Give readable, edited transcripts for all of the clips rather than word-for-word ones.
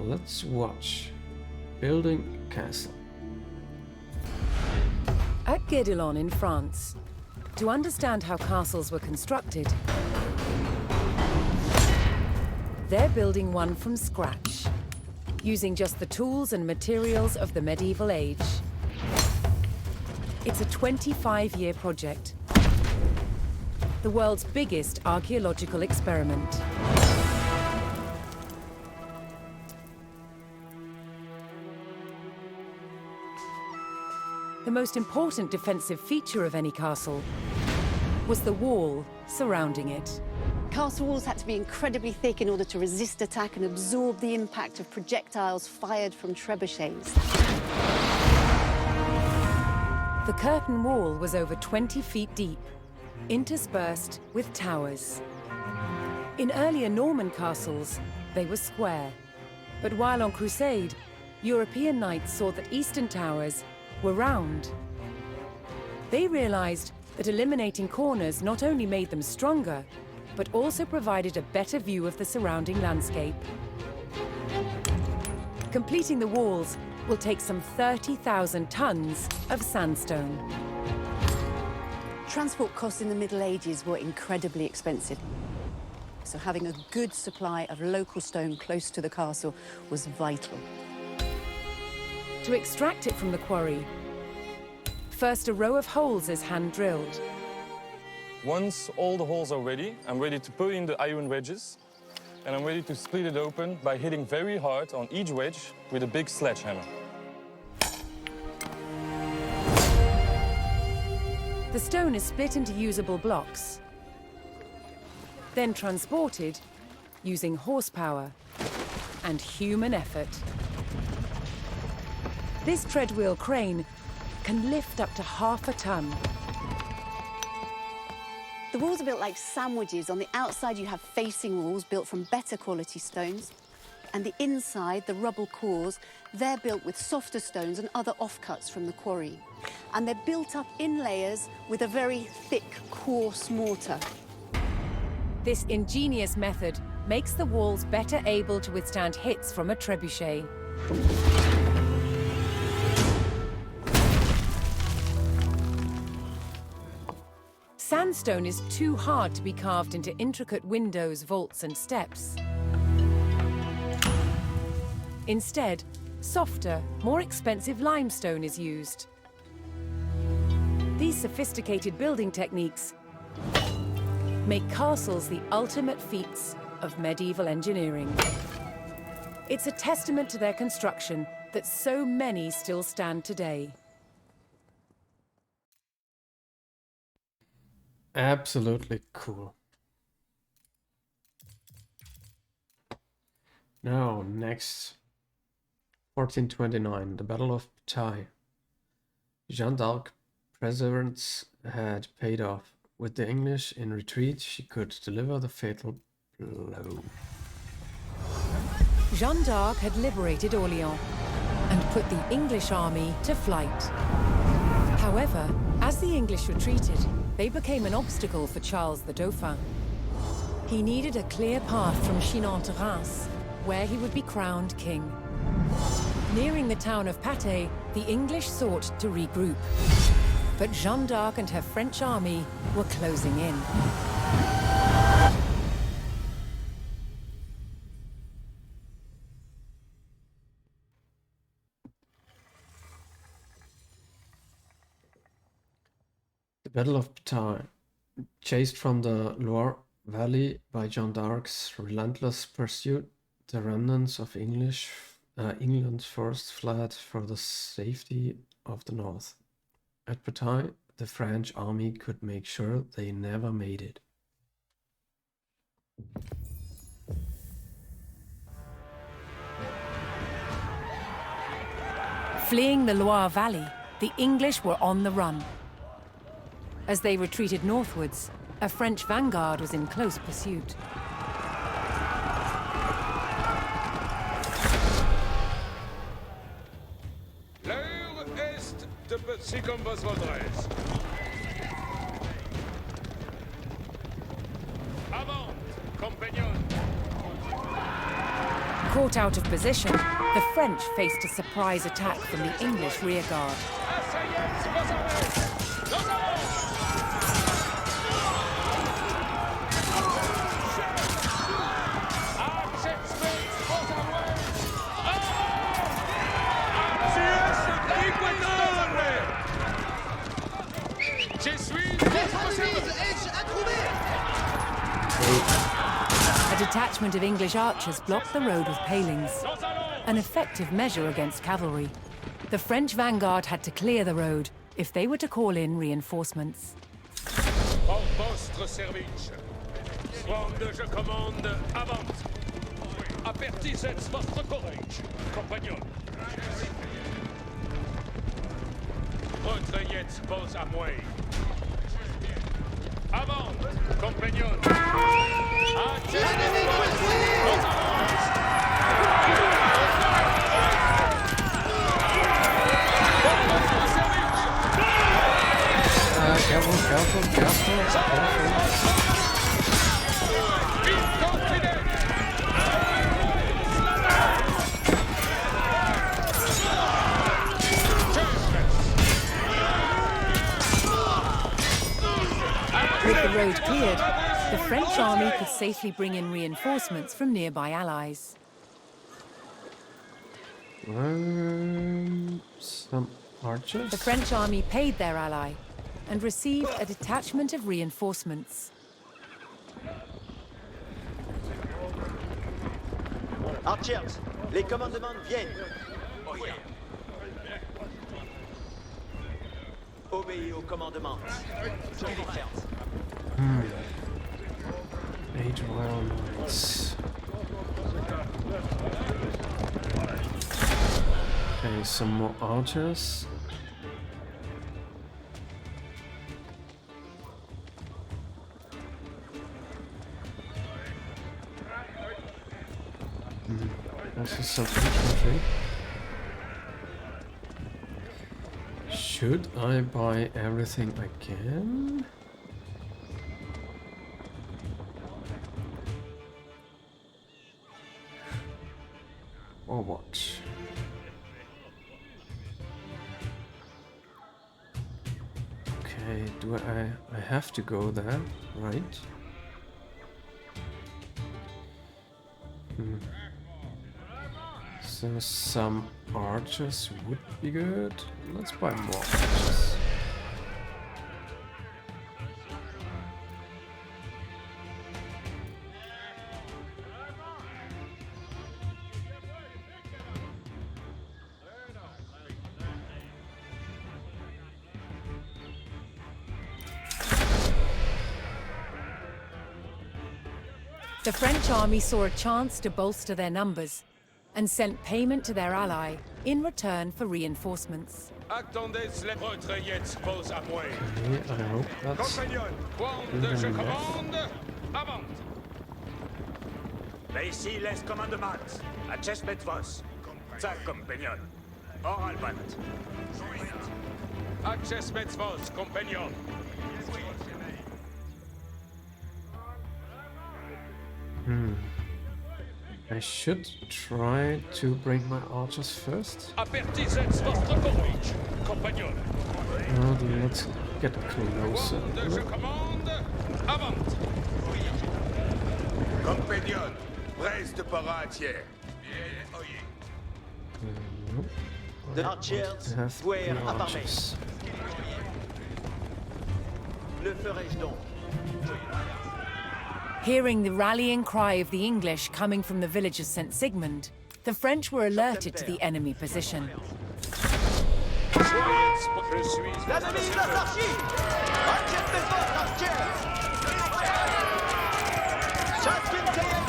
let's watch Building a Castle. At Guédelon in France, to understand how castles were constructed, they're building one from scratch, using just the tools and materials of the medieval age. It's a 25-year project, the world's biggest archaeological experiment. The most important defensive feature of any castle was the wall surrounding it. Castle walls had to be incredibly thick in order to resist attack and absorb the impact of projectiles fired from trebuchets. The curtain wall was over 20 feet deep, interspersed with towers. In earlier Norman castles, they were square. But while on crusade, European knights saw that eastern towers were round. They realized that eliminating corners not only made them stronger, but also provided a better view of the surrounding landscape. Completing the walls will take some 30,000 tons of sandstone. Transport costs in the Middle Ages were incredibly expensive. So having a good supply of local stone close to the castle was vital. To extract it from the quarry, first a row of holes is hand-drilled. Once all the holes are ready, I'm ready to put in the iron wedges, and I'm ready to split it open by hitting very hard on each wedge with a big sledgehammer. The stone is split into usable blocks, then transported using horsepower and human effort. This treadwheel crane can lift up to half a ton. The walls are built like sandwiches. On the outside, you have facing walls built from better quality stones. And the inside, the rubble cores, they're built with softer stones and other offcuts from the quarry. And they're built up in layers with a very thick, coarse mortar. This ingenious method makes the walls better able to withstand hits from a trebuchet. Sandstone is too hard to be carved into intricate windows, vaults, and steps. Instead, softer, more expensive limestone is used. These sophisticated building techniques make castles the ultimate feats of medieval engineering. It's a testament to their construction that so many still stand today. Absolutely cool. Now, next, 1429, the Battle of Bataille. Jeanne d'Arc's perseverance had paid off. With the English in retreat, she could deliver the fatal blow. Jeanne d'Arc had liberated Orléans and put the English army to flight. However, as the English retreated, they became an obstacle for Charles the Dauphin. He needed a clear path from Chinon to Reims, where he would be crowned king. Nearing the town of Patay, the English sought to regroup. But Jeanne d'Arc and her French army were closing in. The Battle of Bataille. Chased from the Loire Valley by Jeanne d'Arc's relentless pursuit, the remnants of England's force fled for the safety of the north. At Bataille, the French army could make sure they never made it. Fleeing the Loire Valley, the English were on the run. As they retreated northwards, a French vanguard was in close pursuit. L'heure est de petits combats valdrez. Avant, compagnon. Caught out of position, the French faced a surprise attack from the English rearguard. A detachment of English archers blocked the road with palings, an effective measure against cavalry. The French vanguard had to clear the road if they were to call in reinforcements. Au vostre service. Quando je commande, avant. Apertisez votre courage, compagnon. Retrayez vos à moi. Avant, compagnon. Careful. With the road cleared, the French army could safely bring in reinforcements from nearby allies. Some archers? The French army paid their ally and received a detachment of reinforcements. Archers, les commandements viennent. Obéis au commandement. 8 rounds. Okay, some more archers. Also some infantry. Should I buy everything I can? Or what? Okay, do I have to go there, right? So some archers would be good. Let's buy more archers. The French army saw a chance to bolster their numbers and sent payment to their ally in return for reinforcements. Attendez les retrayez vos à moi. Okay, I hope that's Compagnon, quando je commande, avant. Ici les commandements. Acest vos. Za compagnon. Oral band. Acces vos, compagnon. I should try to bring my archers first. Apertisez votre courage, compagnon. Let's get closer. Quando je commande, avant. Compagnon. Reste par entière. The archers, Have square the apparent. archers. Le ferai-je donc? Hearing the rallying cry of the English coming from the village of St. Sigmund, the French were alerted to the enemy position. Je suis L'ennemi de la partie! Accepte mes forces, archers! Chacune tirez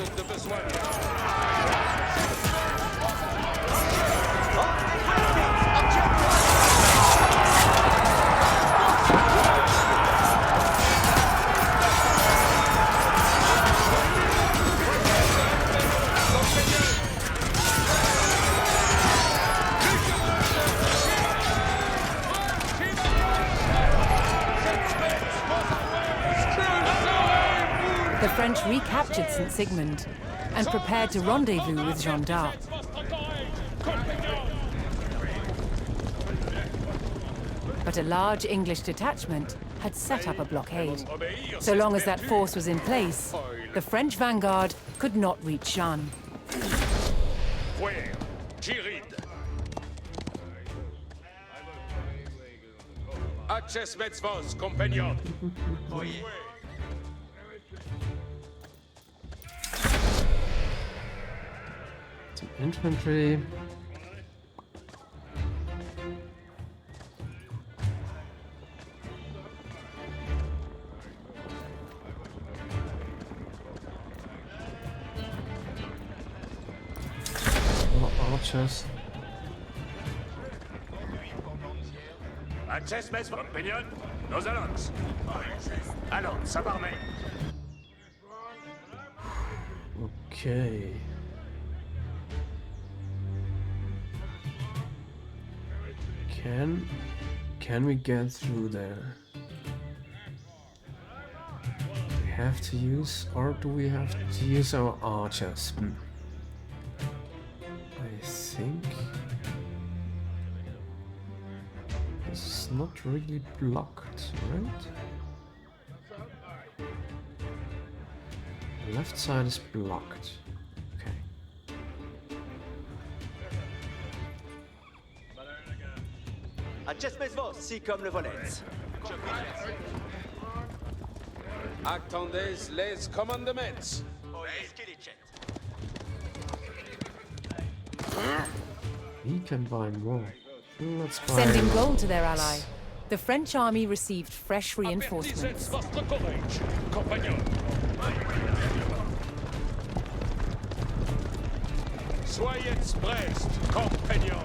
est de besoin. French recaptured St. Sigmund and prepared to rendezvous with Jeanne d'Arc. But a large English detachment had set up a blockade. So long as that force was in place, the French vanguard could not reach Jeanne. Acces vos, compagnon. Some infantry. More archers. Acces vos, compagnon. Nos allons. Allons, ça va, mais. Okay. Can we get through there? Do we have to use, or do we have to use our archers? I think this is not really blocked, right? The left side is blocked. Okay. Acces vos, si comme le volets. Attendez les commandements. We can buy more. Let's buy Sending gold to their ally, the French army received fresh reinforcements. Votre courage, compagnon. Soyez prest, compagnon.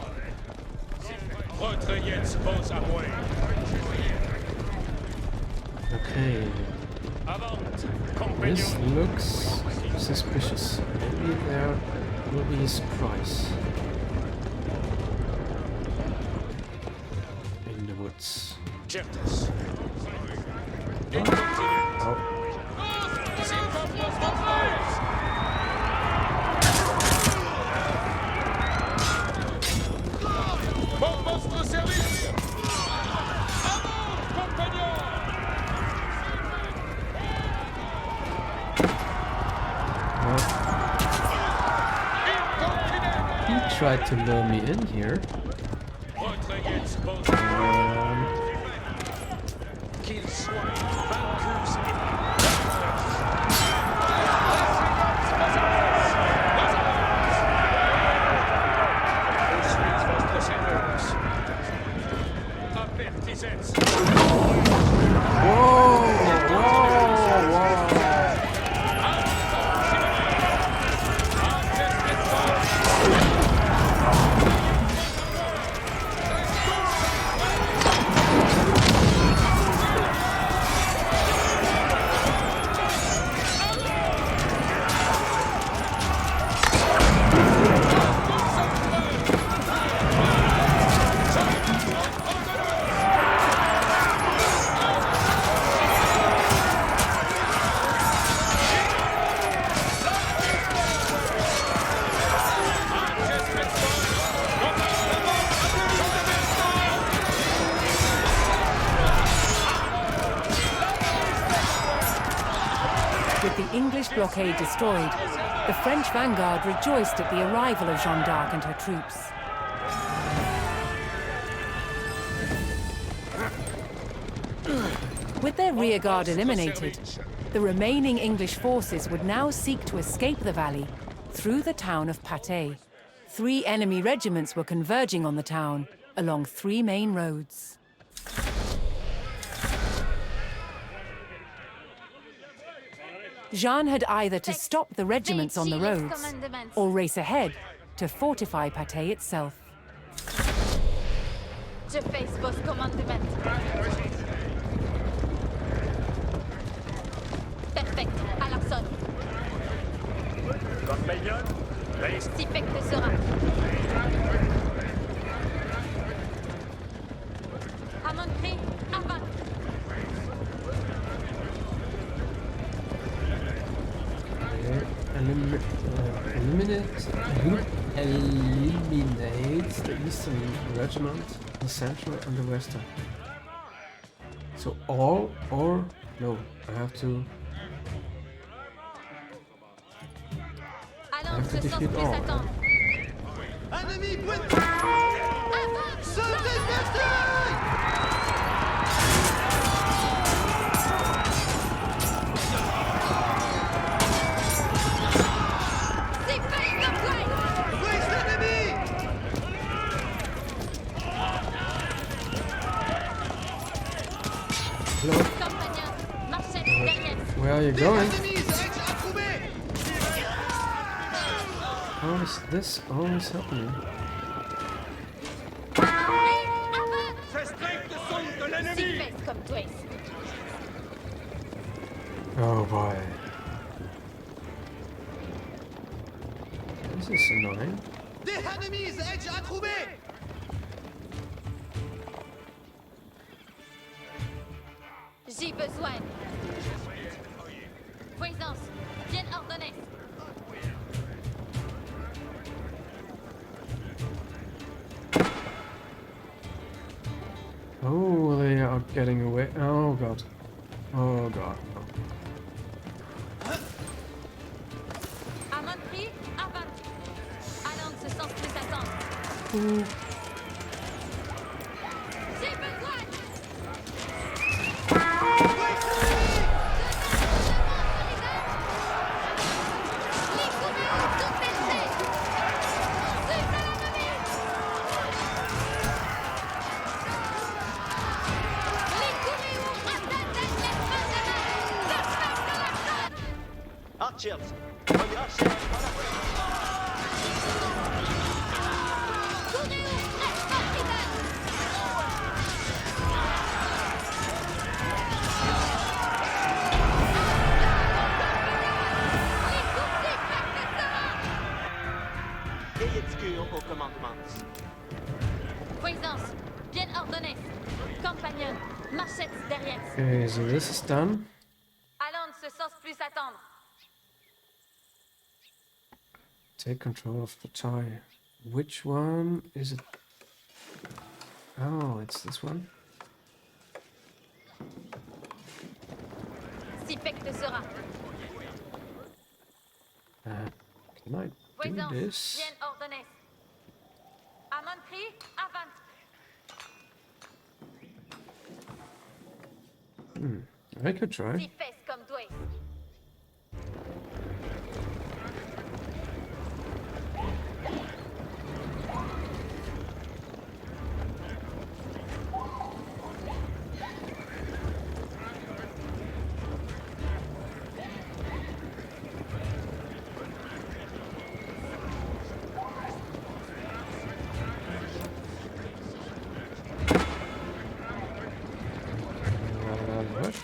Retrayez vos armées. Okay. Avant, This compagnon. looks suspicious. Maybe there will be a surprise in the woods. Certes. Oh, Pour votre service. Avant, compagnon. he tried to lure me in here. Retrayez vos armées. Qu'ils soient vaincus et poursuivez votre service. Avertissez. With the English blockade destroyed, the French vanguard rejoiced at the arrival of Jeanne d'Arc and her troops. With their rearguard eliminated, the remaining English forces would now seek to escape the valley through the town of Patay. 3 enemy regiments were converging on the town along 3 main roads. Jeanne had either to stop the regiments on the roads or race ahead to fortify Patay itself. Je fais vos commandements. Perfect, à l'arson. Compagnon, base. Si fait que sera. À mon cri, avant. eliminate the Eastern Regiment, the Central, and the Western. So all or no? I have to Allons, ce sens defeat plus all. attendre. Ennemi pointé. Se débataille. C'est fait comme Dwayne. Brise l'ennemi. Hello, Compagnon, marchette derrière. where are you Des going? ennemis edge à trouver. How is this always happening? C'est strict son de Si l'ennemi. fait comme Dwayne. Oh boy. This is annoying. Des ennemis edge à trouver. J'ai besoin. Présence, bien ordonnée. Oh, they are getting away. Oh god. Oh god. À mon prix, avant. Allons, ce sens plus attendre. Oh. J'ai besoin. Les coureurs sont testés. C'est à l'ennemi. Les coureurs atteignent les Archers. Premier archer. Ayez de cure au commandement. Présence, bien ordonnée. Compagnon, marchette derrière. Okay, so this is done. Allons, ce sens plus attendre. Take control of the tie. Which one is it? Oh, it's this one. Si pecte sera. Can I do Présence, this? bien ordonnée. À mon prix, avant. I could try. Si fesse comme Dwayne. What?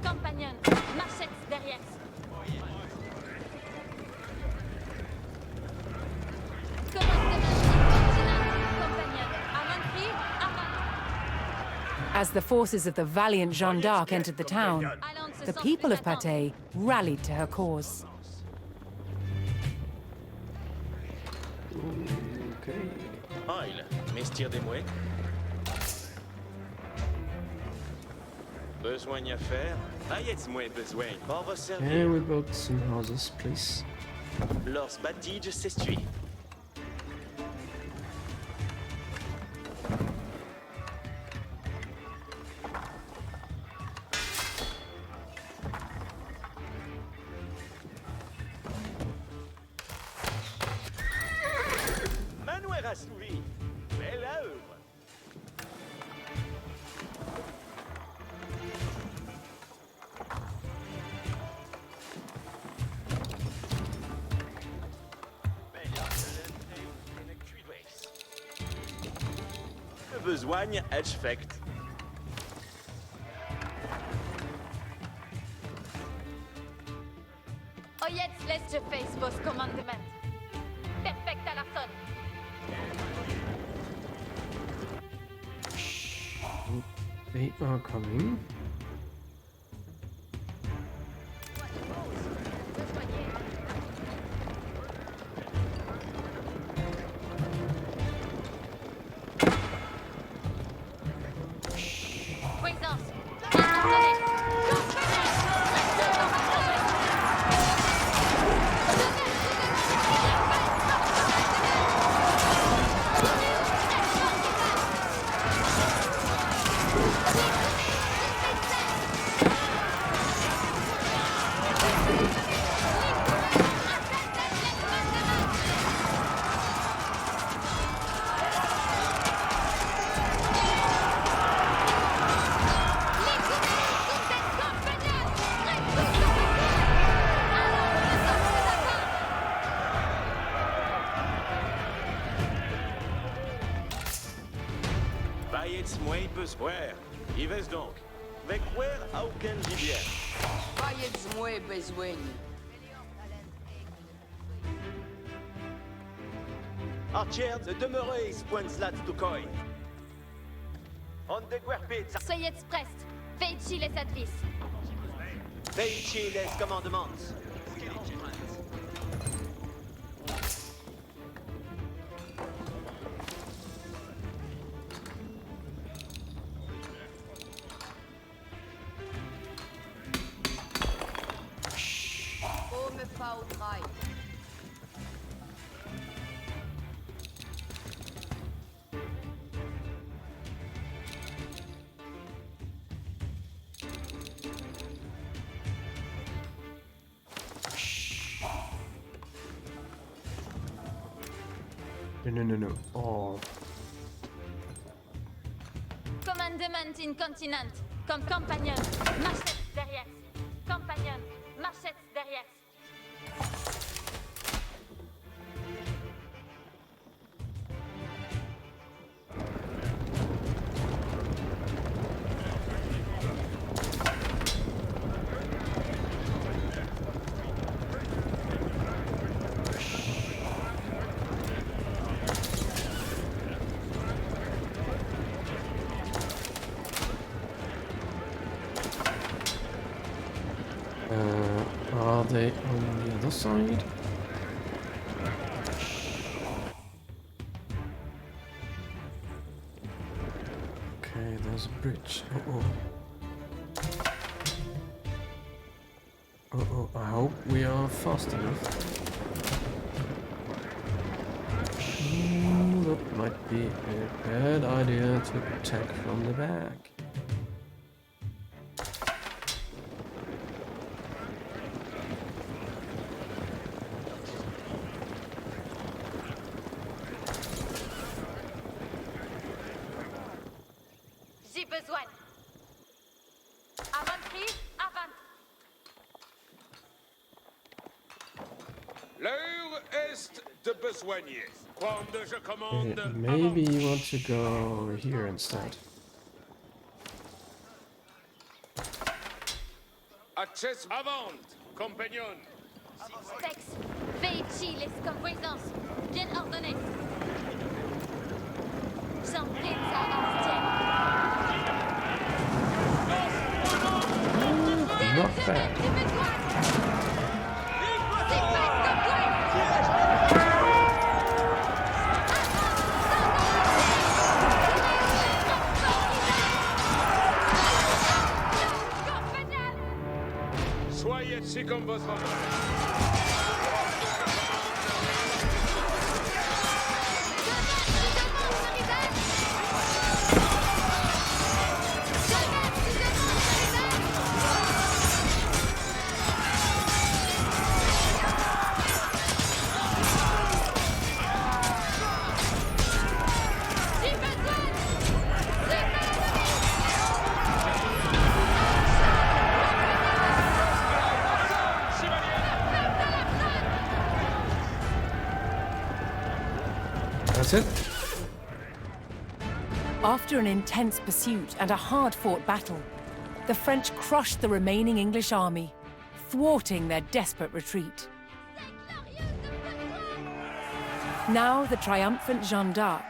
Compagnon, marchette derrière. Compagnon, à mon prix, avant. As the forces of the valiant Jeanne d'Arc entered the town, Allons, ce the sens people plus of attendre. Patay rallied to her cause. Okay. Heil, Mestier des Mouets. Besoin à faire? Ayez moins besoin. On va Can servir. we build some houses, please? Lors bâtige s'essuie. Manoir assouvi. Belle œuvre. Besoin Edgefect. Oh, jetzt lässt je face. Yes, vos commandement. Perfect à la sonne. They are coming. Présence. Ordonnez. Bei jetzt moins besoin. Y vais donc. Avec where aucun gibier. Voyez-moi besoin. Archer, de demeurer, Spoinslat Tukoi. On de guerpit, Soyez express. Veici les advis. Veici les commandements. Oh, me fa au travail. No. Oh. Commandement incontinent. Comme compagnon. Marchette derrière. Compagnon. Marchette derrière. Are they on the other side? Okay, there's a bridge. Oh, I hope we are fast enough. That might be a bad idea to attack from the back. J'ai besoin. Avant cri, avant. L'heure est de besoigner. Quand je commande, Maybe you want to go here instead. Access avant, compagnon. Sexe. Veici les complaisance. Bien ordonné. J'en prie à Artienne. Not bad. Soyez si comme vos That's it. After an intense pursuit and a hard-fought battle, the French crushed the remaining English army, thwarting their desperate retreat. C'est glorieux! Now the triumphant Jeanne d'Arc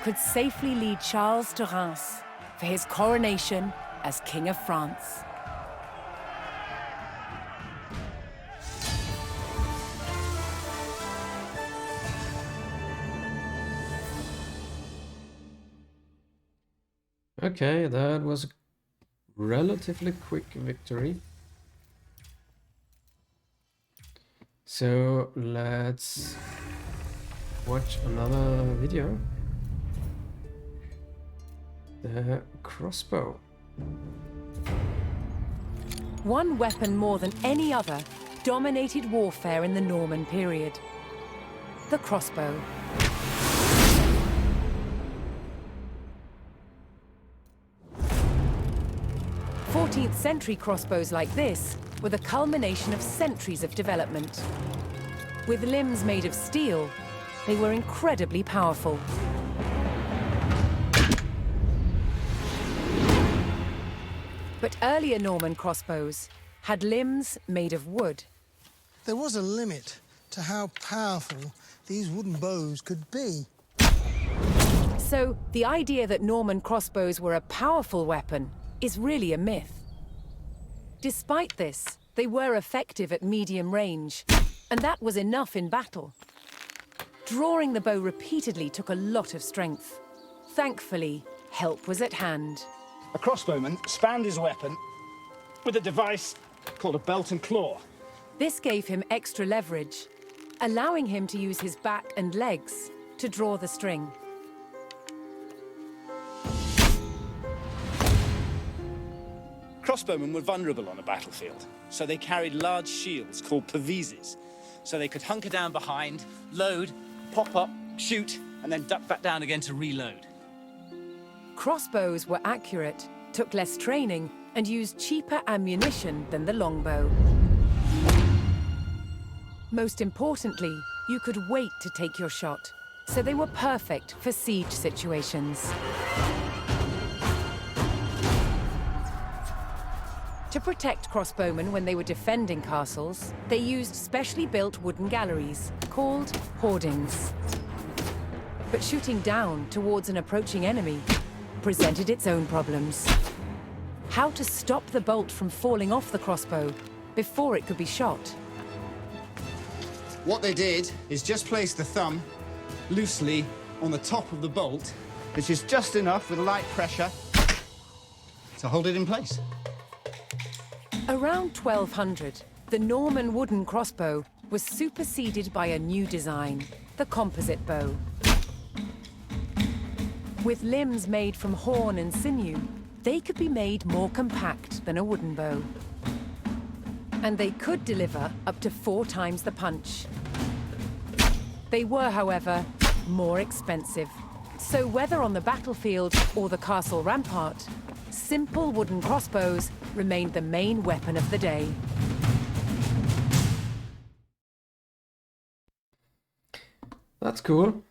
could safely lead Charles to Reims for his coronation as King of France. Okay, that was a relatively quick victory. So let's watch another video. The crossbow. One weapon more than any other dominated warfare in the Norman period: the crossbow. 14th century crossbows like this were the culmination of centuries of development. With limbs made of steel, they were incredibly powerful. But earlier Norman crossbows had limbs made of wood. There was a limit to how powerful these wooden bows could be. So the idea that Norman crossbows were a powerful weapon is really a myth. Despite this, they were effective at medium range, and that was enough in battle. Drawing the bow repeatedly took a lot of strength. Thankfully, help was at hand. A crossbowman spanned his weapon with a device called a belt and claw. This gave him extra leverage, allowing him to use his back and legs to draw the string. Crossbowmen were vulnerable on a battlefield, so they carried large shields called pavises, so they could hunker down behind, load, pop up, shoot, and then duck back down again to reload. Crossbows were accurate, took less training, and used cheaper ammunition than the longbow. Most importantly, you could wait to take your shot, so they were perfect for siege situations. To protect crossbowmen when they were defending castles, they used specially built wooden galleries, called hoardings. But shooting down towards an approaching enemy presented its own problems. How to stop the bolt from falling off the crossbow before it could be shot? What they did is just place the thumb loosely on the top of the bolt, which is just enough with light pressure to hold it in place. Around 1200, the Norman wooden crossbow was superseded by a new design, the composite bow. With limbs made from horn and sinew, they could be made more compact than a wooden bow. And they could deliver up to 4 times the punch. They were, however, more expensive. So whether on the battlefield or the castle rampart, simple wooden crossbows remained the main weapon of the day. That's cool.